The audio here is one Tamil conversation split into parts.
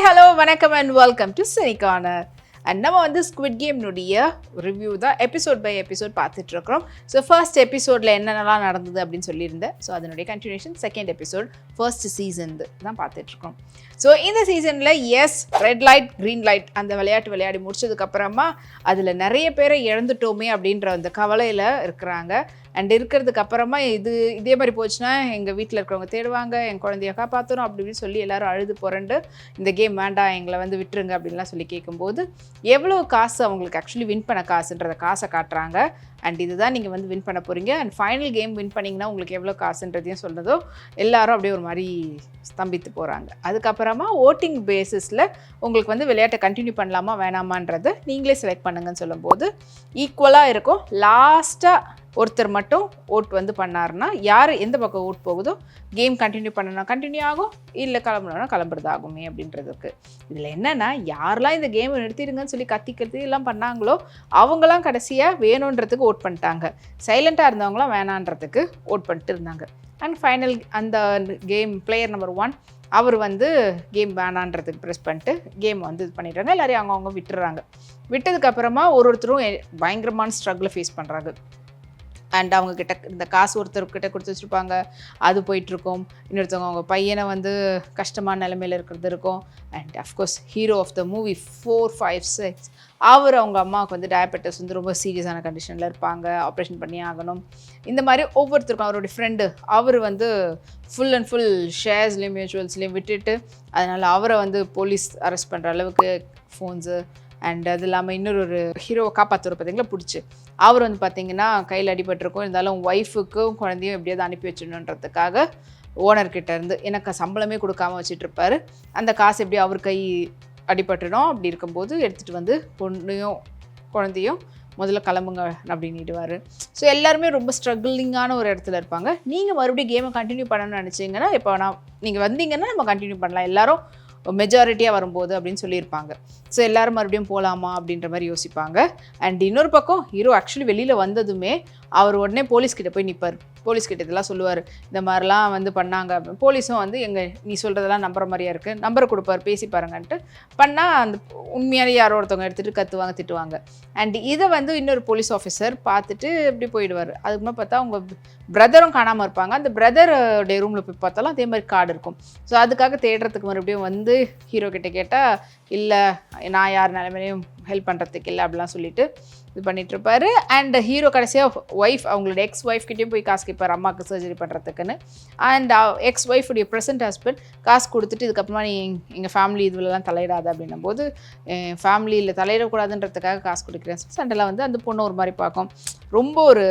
ஹலோ வணக்கம் and welcome to cine corner. And நம்ம வந்து ஸ்குவிட் கேம்னுடைய ரிவ்யூ தான் எபிசோட் பை எபிசோட் பார்த்துட்ருக்குறோம். ஸோ ஃபர்ஸ்ட் எபிசோடில் என்னென்னலாம் நடந்தது அப்படின்னு சொல்லியிருந்தேன். ஸோ அதனுடைய continuation second episode first season தான் பார்த்துட்ருக்கோம். ஸோ இந்த சீசனில் ரெட் லைட் க்ரீன் லைட் அந்த விளையாட்டு விளையாடி முடிச்சதுக்கப்புறமா அதில் நிறைய பேரை இழந்துட்டோமே அப்படின்ற அந்த கவலையில் இருக்கிறாங்க. அண்ட் இருக்கிறதுக்கு அப்புறமா இதே மாதிரி போச்சுன்னா எங்கள் வீட்டில் இருக்கிறவங்க தேடுவாங்க, என் குழந்தைய காப்பாற்றணும் அப்படின்னு சொல்லி எல்லோரும் அழுது புரண்டு இந்த கேம் வேண்டாம் எங்களை வந்து விட்டுருங்க அப்படின்லாம் சொல்லி கேட்கும்போது எவ்வளோ காசு அவங்களுக்கு ஆக்சுவலி வின் பண்ண காசுன்றத காசை காட்டுறாங்க. அண்ட் இதுதான் நீங்கள் வந்து வின் பண்ண போகிறீங்க அண்ட் ஃபைனல் கேம் வின் பண்ணிங்கன்னா உங்களுக்கு எவ்வளோ காசுன்றதையும் சொன்னதோ எல்லாரும் அப்படியே ஒரு மாதிரி ஸ்தம்பித்து போகிறாங்க. அதுக்கப்புறமா ஓட்டிங் பேசிஸில் உங்களுக்கு வந்து விளையாட்டை கண்டினியூ பண்ணலாமா வேணாமான்றதை நீங்களே செலக்ட் பண்ணுங்கன்னு சொல்லும்போது ஈக்குவலாக இருக்கும். லாஸ்ட்டாக ஒருத்தர் மட்டும் ஓட் வந்து பண்ணாருன்னா யார் எந்த பக்கம் ஓட் போகுதோ கேம் கண்டினியூ பண்ணணும்னா கண்டினியூ ஆகும், இல்லை கிளம்பணும்னா கிளம்புறது ஆகுமே அப்படின்றதுக்கு. இதில் என்னென்னா யாரெல்லாம் இந்த கேமை நிறுத்திடுங்கன்னு சொல்லி கத்தி எல்லாம் பண்ணாங்களோ அவங்களாம் கடைசியாக வேணுன்றதுக்கு ஓட் பண்ணிட்டாங்க. சைலண்ட்டாக இருந்தவங்களாம் வேணான்றதுக்கு ஓட் பண்ணிட்டு இருந்தாங்க. அண்ட் ஃபைனல் அந்த கேம் பிளேயர் நம்பர் 1 அவர் வந்து கேம் வேணான்றதுக்கு ப்ரெஸ் பண்ணிட்டு கேம் வந்து இது பண்ணிடுறாங்க. எல்லாரையும் அவங்கவுங்க விட்டுறாங்க. விட்டதுக்கப்புறமா ஒருத்தரும் பயங்கரமான ஸ்ட்ரகிளை ஃபேஸ் பண்ணுறாங்க. அண்ட் அவங்கக்கிட்ட இந்த காசு ஒருத்தர்கிட்ட கொடுத்து வச்சுருப்பாங்க, அது போயிட்டுருக்கும். இன்னொருத்தவங்க அவங்க பையனை வந்து கஷ்டமான நிலைமையில் இருக்கிறது இருக்கும். And of course hero of the movie 4, 5, 6 அவர் அவங்க அம்மாவுக்கு வந்து டயபெட்டிஸ் வந்து ரொம்ப சீரியஸான கண்டிஷனில் இருப்பாங்க, ஆப்ரேஷன் பண்ணி ஆகணும். இந்த மாதிரி ஒவ்வொருத்தருக்கும் அவருடைய ஃப்ரெண்டு அவர் வந்து ஃபுல் அண்ட் ஃபுல் ஷேர்ஸ்லேயும் மியூச்சுவல்ஸ்லேயும் விட்டுட்டு அதனால் அவரை வந்து போலீஸ் அரெஸ்ட் பண்ணுற அளவுக்கு ஃபோன்ஸு அண்ட் அது இல்லாமல் இன்னொரு ஹீரோவை காப்பாற்றுற பார்த்தீங்களா பிடிச்சி அவர் வந்து பார்த்திங்கன்னா கையில் அடிபட்டிருக்கும். இருந்தாலும் ஒய்ஃபுக்கும் குழந்தையும் எப்படியாவது அனுப்பி வச்சிடணுன்றதுக்காக ஓனர்கிட்ட இருந்து எனக்கு சம்பளமே கொடுக்காமல் வச்சிட்ருப்பார். அந்த காசு எப்படி அவர் கை அடிபட்டுடும். அப்படி இருக்கும்போது எடுத்துகிட்டு வந்து பொண்ணையும் குழந்தையும் முதல்ல கிளம்புங்க அப்படின்னுடுவார். ஸோ எல்லாருமே ரொம்ப ஸ்ட்ரகிளிங்கான ஒரு இடத்துல இருப்பாங்க. நீங்கள் மறுபடியும் கேமை கண்டினியூ பண்ணணும்னு நினச்சிங்கன்னா இப்போ நீங்கள் வந்தீங்கன்னா நம்ம கண்டினியூ பண்ணலாம் எல்லோரும் மெஜாரிட்டியாக வரும்போது அப்படின்னு சொல்லியிருப்பாங்க. ஸோ எல்லோரும் மறுபடியும் போகலாமா அப்படின்ற மாதிரி யோசிப்பாங்க. அண்ட் இன்னொரு பக்கம் ஹீரோ ஆக்சுவலி வெளியில் வந்ததுமே அவர் உடனே போலீஸ்கிட்ட போய் நிற்பார். போலீஸ்கிட்ட இதெல்லாம் சொல்லுவார், இந்த மாதிரிலாம் வந்து பண்ணாங்க அப்படின்னு. போலீஸும் வந்து நீ சொல்கிறதெல்லாம் நம்புற மாதிரியா இருக்குது, நம்பரை கொடுப்பார், பேசி பாருங்கன்ட்டு பண்ணால் அந்த உண்மையான யாரோ ஒருத்தவங்க எடுத்துகிட்டு கத்துவாங்க, திட்டுவாங்க. அண்ட் இதை வந்து இன்னொரு போலீஸ் ஆஃபீஸர் பார்த்துட்டு இப்படி போயிடுவார். அதுக்கு மேலே பார்த்தா அவங்க பிரதரும் காணாமல் இருப்பாங்க. அந்த பிரதருடைய ரூமில் போய் பார்த்தாலும் அதே மாதிரி கார்டு இருக்கும். ஸோ அதுக்காக தேடுறதுக்கு மறுபடியும் வந்து ஹீரோ கிட்ட கேட்டால் இல்லை நான் யார் நிலைமையிலையும் ஹெல்ப் பண்ணுறதுக்கு இல்லை அப்படிலாம் சொல்லிட்டு இது பண்ணிகிட்ருப்பாரு. அண்ட் ஹீரோ கடைசியாக அவங்களோட எக்ஸ் ஒய்ஃப்கிட்டையும் போய் காசு கேட்பார் அம்மாவுக்கு சர்ஜரி பண்ணுறதுக்குன்னு. அண்ட் எக்ஸ் ஒய்ஃபுடைய ப்ரெசன்ட் ஹஸ்பண்ட் காசு கொடுத்துட்டு இதுக்கப்புறமா நீ எங்கள் ஃபேமிலி இதுலலாம் தலையிடாது அப்படின்னும் போது ஃபேமிலியில் தலையிடக்கூடாதுன்றதுக்காக காசு கொடுக்குறேன். சண்டெல்லாம் வந்து அந்த பொண்ணு ஒரு மாதிரி பார்க்கும். ரொம்ப ஒரு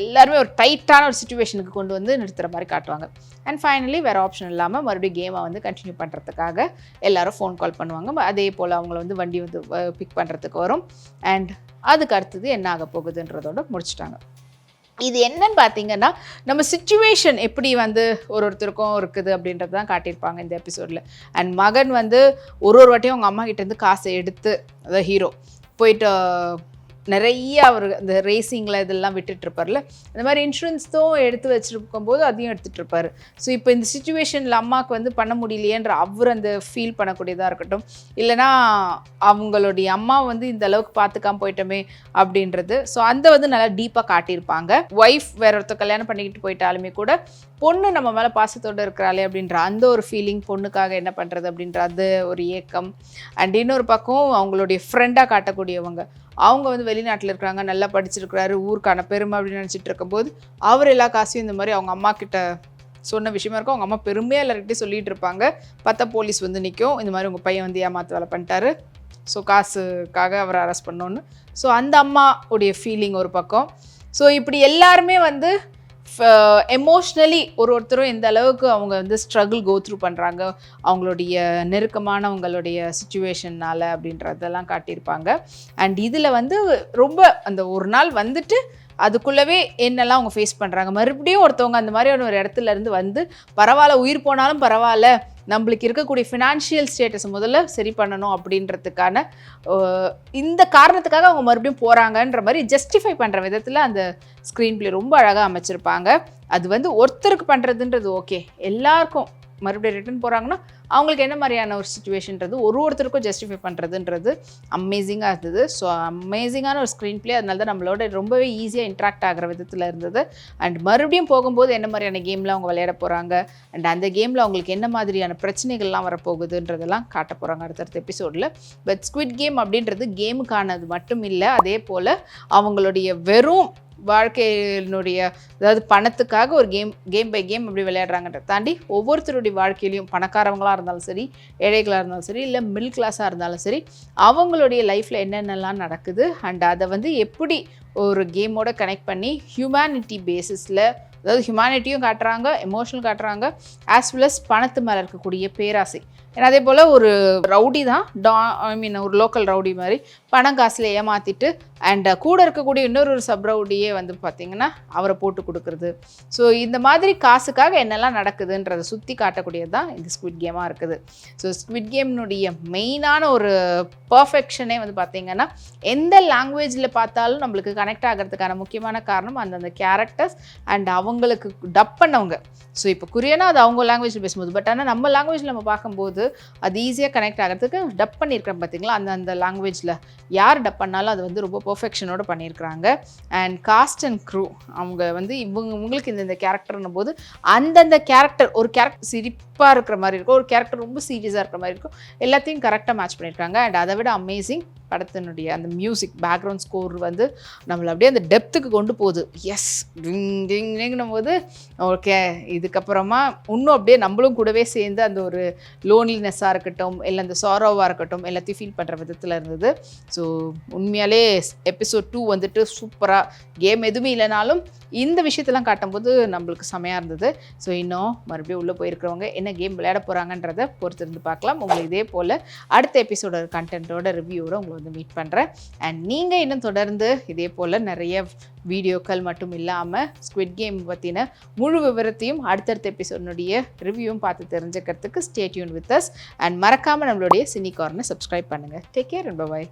எல்லாருமே ஒரு டைட்டான ஒரு சுச்சுவேஷனுக்கு கொண்டு வந்து நிறுத்துகிற மாதிரி காட்டுவாங்க. அண்ட் ஃபைனலி வேறு ஆப்ஷன் இல்லாமல் மறுபடியும் கேமை வந்து கண்டினியூ பண்ணுறதுக்காக எல்லோரும் ஃபோன் கால் பண்ணுவாங்க. அதே போல் அவங்கள வந்து வண்டி வந்து பிக் பண்ணுறதுக்கு வரும். அண்ட் அதுக்கு அடுத்தது என்ன ஆக போகுதுன்றதோட முடிச்சுட்டாங்க. இது என்னன்னு பார்த்தீங்கன்னா நம்ம சிச்சுவேஷன் எப்படி வந்து ஒருத்தருக்கும் இருக்குது அப்படின்றது தான் காட்டியிருப்பாங்க இந்த எபிசோடில். அண்ட் மகன் வந்து ஒரு வாட்டியும் அவங்க அம்மா கிட்டேருந்து காசை எடுத்து அதாவது ஹீரோ போயிட்டு நிறைய அவர் அந்த ரேசிங்கில் இதெல்லாம் விட்டுட்ருப்பார்ல, அந்த மாதிரி இன்சூரன்ஸும் எடுத்து வச்சுருக்கும்போது அதையும் எடுத்துகிட்ருப்பார். ஸோ இப்போ இந்த சுச்சுவேஷனில் அம்மாவுக்கு வந்து பண்ண முடியலையேன்ற அவர் அந்த ஃபீல் பண்ணக்கூடியதாக இருக்கட்டும், இல்லைனா அவங்களுடைய அம்மா வந்து இந்த அளவுக்கு பார்த்துக்காம போயிட்டோமே அப்படின்றது. ஸோ அந்த வந்து நல்லா டீப்பாக காட்டியிருப்பாங்க. ஒய்ஃப் வேற ஒருத்தர் கல்யாணம் பண்ணிக்கிட்டு போயிட்டாலுமே கூட பொண்ணு நம்ம மேலே பாசத்தோடு இருக்கிறாளே அப்படின்ற அந்த ஒரு ஃபீலிங், பொண்ணுக்காக என்ன பண்ணுறது அப்படின்ற அது ஒரு ஏக்கம். அண்ட் இன்னொரு பக்கம் அவங்களுடைய ஃப்ரெண்டாக காட்டக்கூடியவங்க அவங்க வந்து வெளிநாட்டில் இருக்கிறாங்க, நல்லா படிச்சிருக்கிறாரு, ஊருக்கான பெருமை அப்படின்னு நினச்சிட்டு இருக்கும்போது அவர் எல்லா காசையும் இந்த மாதிரி அவங்க அம்மா கிட்ட சொன்ன விஷயமா இருக்கும். அவங்க அம்மா பெருமையாக எல்லார்கிட்டையும் சொல்லிகிட்டு இருப்பாங்க. பார்த்தா போலீஸ் வந்து நிற்கும், இந்த மாதிரி உங்கள் பையன் வந்து ஏமாத்து வேலை பண்ணிட்டாரு, ஸோ காசுக்காக அவரை அரெஸ்ட் பண்ணோன்னு. ஸோ அந்த அம்மாவுடைய ஃபீலிங் ஒரு பக்கம். ஸோ இப்படி எல்லாருமே வந்து எமோஷ்னலி ஒருத்தரும் எந்த அளவுக்கு அவங்க வந்து ஸ்ட்ரகிள் கோ த்ரூ பண்ணுறாங்க அவங்களுடைய நெருக்கமானவங்களுடைய சுச்சுவேஷன்னால் அப்படின்றதெல்லாம் காட்டியிருப்பாங்க. அண்ட் இதில் வந்து ரொம்ப அந்த ஒரு நாள் வந்துட்டு அதுக்குள்ளவே என்னெல்லாம் அவங்க ஃபேஸ் பண்ணுறாங்க. மறுபடியும் ஒருத்தவங்க அந்த மாதிரியான ஒரு இடத்துல இருந்து வந்து பரவாயில்ல உயிர் போனாலும் பரவாயில்ல நம்மளுக்கு இருக்கக்கூடிய ஃபினான்ஷியல் ஸ்டேட்டஸ் முதல்ல சரி பண்ணணும் அப்படின்றதுக்கான இந்த காரணத்துக்காக அவங்க மறுபடியும் போகிறாங்கன்ற மாதிரி ஜஸ்டிஃபை பண்ணுற விதத்தில் அந்த ஸ்க்ரீன் பிளே ரொம்ப அழகாக அமைச்சிருப்பாங்க. அது வந்து ஒருத்தருக்கு பண்ணுறதுன்றது ஓகே, எல்லாருக்கும் மறுபடியும் ரிட்டர்ன் போகிறாங்கன்னா அவங்களுக்கு என்ன மாதிரியான ஒரு சுச்சுவேஷன்றது ஒருத்தருக்கும் ஜஸ்டிஃபை பண்ணுறதுன்றது அமேசிங்காக இருந்தது. ஸோ அமேசிங்கான ஒரு ஸ்க்ரீன் ப்ளே, அதனால தான் நம்மளோட ரொம்பவே ஈஸியாக இன்ட்ராக்ட் ஆகிற விதத்தில் இருந்தது. அண்ட் மறுபடியும் போகும்போது என்ன மாதிரியான கேமில் அவங்க விளையாட போகிறாங்க, அண்ட் அந்த கேமில் அவங்களுக்கு என்ன மாதிரியான பிரச்சனைகள்லாம் வரப்போகுதுன்றதெல்லாம் காட்ட போகிறாங்க அடுத்தடுத்த எபிசோடில். பட் ஸ்குவிட் கேம் அப்படின்றது கேமுக்கானது மட்டும் இல்லை, அதே போல் அவங்களுடைய வெறும் வாழ்க்கையினுடைய, அதாவது பணத்துக்காக ஒரு கேம் பை கேம் அப்படி விளையாடுறாங்கன்றத தாண்டி ஒவ்வொருத்தருடைய வாழ்க்கையிலையும் பணக்காரவங்களாக இருந்தாலும் சரி, ஏழைகளாக இருந்தாலும் சரி, இல்லை மிடில் கிளாஸாக இருந்தாலும் சரி, அவங்களுடைய லைஃப்பில் என்னென்னலாம் நடக்குது அண்ட் அதை வந்து எப்படி ஒரு கேமோட கனெக்ட் பண்ணி ஹியூமனிட்டி பேசிஸில், அதாவது ஹியூமனிட்டியும் காட்டுறாங்க, எமோஷனல் காட்டுறாங்க, ஆஸ் வெல் அஸ் பணத்து மேலே இருக்கக்கூடிய பேராசை. ஏன்னா அதே போல் ஒரு ரவுடி தான் ஒரு லோக்கல் ரவுடி மாதிரி பணம் காசில் ஏமாற்றிட்டு அண்ட் கூட இருக்கக்கூடிய இன்னொரு சப் ரவுடியே வந்து பார்த்திங்கன்னா அவரை போட்டு கொடுக்குறது. ஸோ இந்த மாதிரி காசுக்காக என்னெல்லாம் நடக்குதுன்றதை சுற்றி காட்டக்கூடியது தான் இந்த ஸ்குவிட் கேமாக இருக்குது. ஸோ ஸ்குவிட் கேம்னுடைய மெயினான ஒரு பர்ஃபெக்ஷனே வந்து பார்த்திங்கன்னா எந்த லாங்குவேஜில் பார்த்தாலும் நம்மளுக்கு கனெக்ட் ஆகிறதுக்கான முக்கியமான காரணம் அந்தந்த கேரக்டர்ஸ் அண்ட் அவங்களுக்கு டப் பண்ணவங்க. ஸோ இப்போ கொரியனா அது அவங்க லாங்குவேஜில் பேசும்போது, பட் ஆனால் நம்ம லாங்குவேஜில் நம்ம பார்க்கும்போது அது ஈஸியாக கனெக்ட் ஆகிறதுக்கு டப் பண்ணியிருக்கிறோம் பார்த்திங்களா, அந்த லாங்குவேஜில் யார் டப் பண்ணாலும் அது வந்து ரொம்ப பர்ஃபெக்ஷனோடு பண்ணியிருக்கிறாங்க. அண்ட் காஸ்ட் அண்ட் க்ரூ அவங்க வந்து இவங்களுக்கு இந்த கேரக்டர்னும் போது அந்தந்த கேரக்டர், ஒரு கேரக்டர் சிரிப்பாக இருக்கிற மாதிரி இருக்கும், ஒரு கேரக்டர் ரொம்ப சீரியஸாக இருக்கிற மாதிரி இருக்கும், எல்லாத்தையும் கரெக்டாக மேட்ச் பண்ணியிருக்காங்க. அண்ட் அதை விட அமேசிங் படத்தினுடைய அந்த மியூசிக் பேக்ரவுண்ட் ஸ்கோர் வந்து நம்மளை அப்படியே அந்த டெப்த்துக்கு கொண்டு போகுது. எஸ் டிங்கும் போது ஓகே, இதுக்கப்புறமா இன்னும் அப்படியே நம்மளும் கூடவே சேர்ந்து அந்த ஒரு லோன்லினஸ்ஸாக இருக்கட்டும், இல்லை அந்த சாரோவாக இருக்கட்டும், எல்லாத்தையும் ஃபீல் பண்ணுற விதத்தில் இருந்தது. ஸோ உண்மையாலே எபிசோட் 2 வந்துட்டு சூப்பராக, கேம் எதுவுமே இல்லைனாலும் இந்த விஷயத்தெல்லாம் காட்டும்போது நம்மளுக்கு செமையாக இருந்தது. ஸோ இன்னும் மறுபடியும் உள்ளே போயிருக்கிறவங்க என்ன கேம் விளையாட போகிறாங்கன்றதை பொறுத்திருந்து பார்க்கலாம். உங்களுக்கு இதே போல் அடுத்த எபிசோட கண்டென்ட்டோட ரிவ்யூவோட உங்களை வந்து மீட் பண்ணுறேன். அண்ட் நீங்கள் இன்னும் தொடர்ந்து இதே போல் நிறைய வீடியோக்கள் மட்டும் இல்லாமல் ஸ்குவிட் கேம் பற்றின முழு விவரத்தையும் அடுத்தடுத்த எபிசோடனுடைய ரிவ்யூவும் பார்த்து தெரிஞ்சுக்கிறதுக்கு stay tuned with us. And மறக்காமல் நம்மளுடைய சினி கார்னர் சப்ஸ்கிரைப் பண்ணுங்கள். Take care and by.